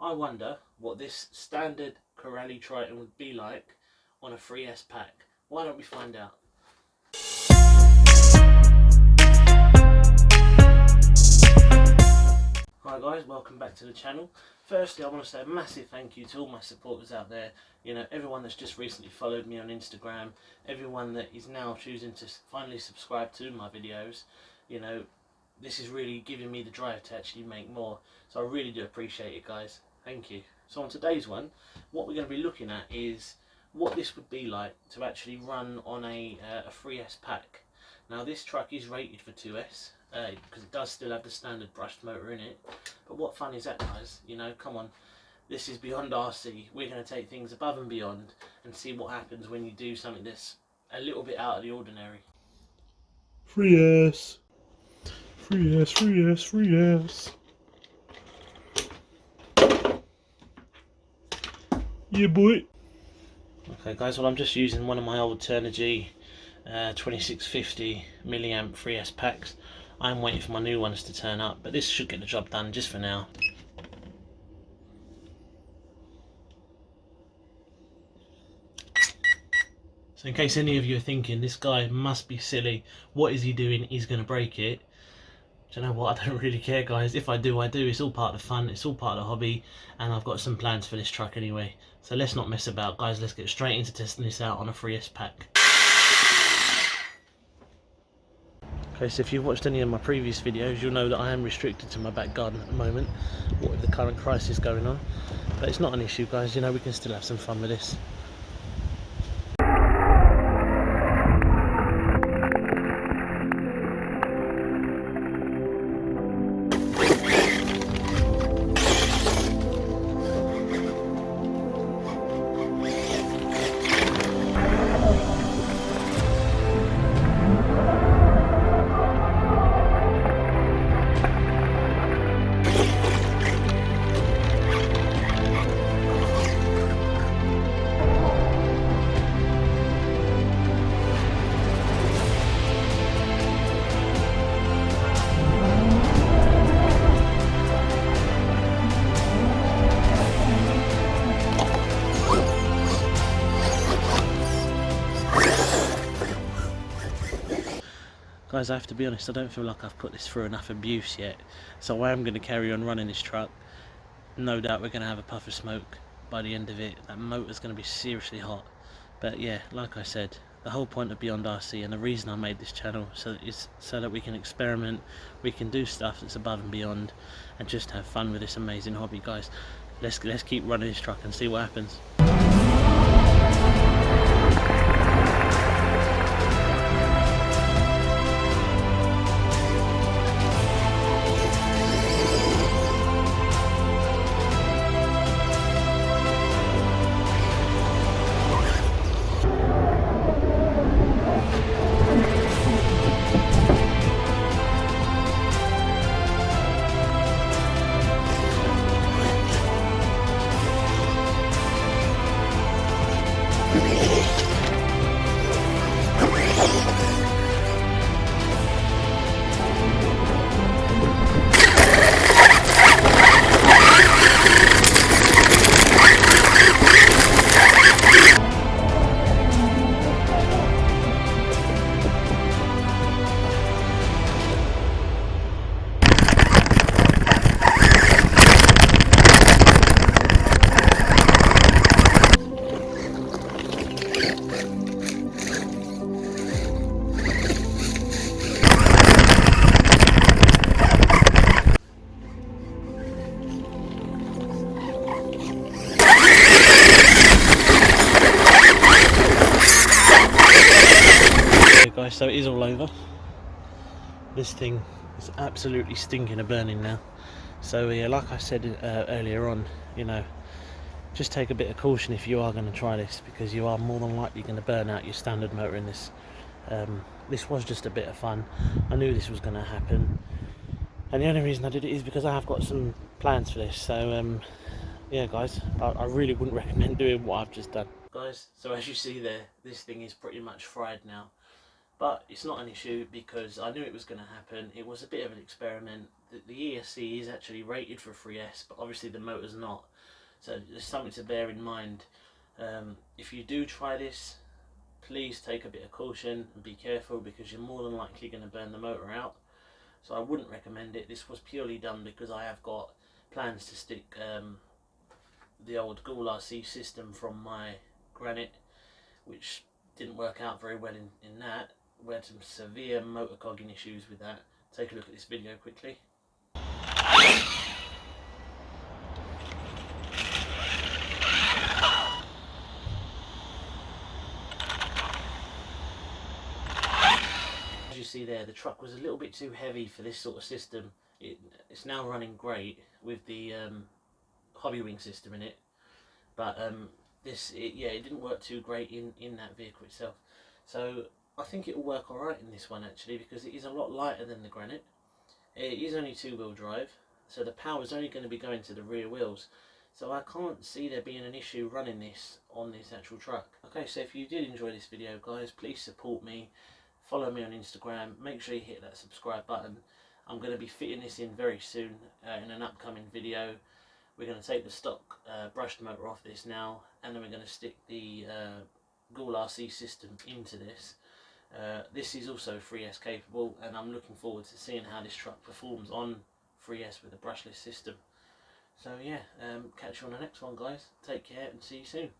I wonder what this standard Corrali Triton would be like on a 3S pack. Why don't we find out? Hi guys, welcome back to the channel. Firstly, I want to say a massive thank you to all my supporters out there. You know, everyone that's just recently followed me on Instagram, everyone that is now choosing to finally subscribe to my videos. You know, this is really giving me the drive to actually make more. So I really do appreciate it, guys. Thank you. So on today's one, what we're going to be looking at is what this would be like to actually run on a 3S pack. Now this truck is rated for 2S because it does still have the standard brushed motor in it. But what fun is that, guys? You know, come on. This is beyond RC. We're going to take things above and beyond and see what happens when you do something that's a little bit out of the ordinary. 3S. 3S, 3S, 3S. Yeah, boy. Okay, guys, well, I'm just using one of my old Turnigy 2650 milliamp 3S packs. I'm waiting for my new ones to turn up, but this should get the job done just for now. So in case any of you are thinking, this guy must be silly, what is he doing, he's going to break it. Do you know what, I don't really care, guys. If I do, I do. It's all part of the fun, it's all part of the hobby, and I've got some plans for this truck anyway. So let's not mess about, guys. Let's get straight into testing this out on a 3S pack. Okay, so if you've watched any of my previous videos, you'll know that I am restricted to my back garden at the moment, what with the current crisis going on. But it's not an issue, guys. You know, we can still have some fun with this. Guys, I have to be honest, I don't feel like I've put this through enough abuse yet, so I am going to carry on running this truck. No doubt we're going to have a puff of smoke by the end of it. That motor's going to be seriously hot. But yeah, like I said, the whole point of Beyond RC and the reason I made this channel is so that we can experiment, we can do stuff that's above and beyond, and just have fun with this amazing hobby, guys. Let's keep running this truck and see what happens. Guys, so it is all over. This thing is absolutely stinking of burning now. So yeah, like I said earlier on, you know, just take a bit of caution if you are going to try this, because you are more than likely going to burn out your standard motor in this. This was just a bit of fun. I knew this was going to happen, and the only reason I did it is because I have got some plans for this. So yeah, guys, I really wouldn't recommend doing what I've just done. Guys, so as you see there, this thing is pretty much fried now. But it's not an issue because I knew it was going to happen. It was a bit of an experiment, the ESC is actually rated for 3S, but obviously the motor's not. So there's something to bear in mind. If you do try this, please take a bit of caution and be careful, because you're more than likely going to burn the motor out. So I wouldn't recommend it. This was purely done because I have got plans to stick the old GoolRC system from my Granite, which didn't work out very well in that. We had some severe motor cogging issues with that. Take a look at this video quickly. As you see there, the truck was a little bit too heavy for this sort of system. It's now running great with the hobby wing system in it, but it didn't work too great in that vehicle itself. So I think it will work alright in this one actually, because it is a lot lighter than the Granite. It is only 2-wheel drive, so the power is only going to be going to the rear wheels. So I can't see there being an issue running this on this actual truck. Okay, so if you did enjoy this video, guys, please support me. Follow me on Instagram. Make sure you hit that subscribe button. I'm going to be fitting this in very soon in an upcoming video. We're going to take the stock brushed motor off this now, and then we're going to stick the GoolRC system into this. This is also 3S capable, and I'm looking forward to seeing how this truck performs on 3S with a brushless system. So yeah, catch you on the next one, guys. Take care and see you soon.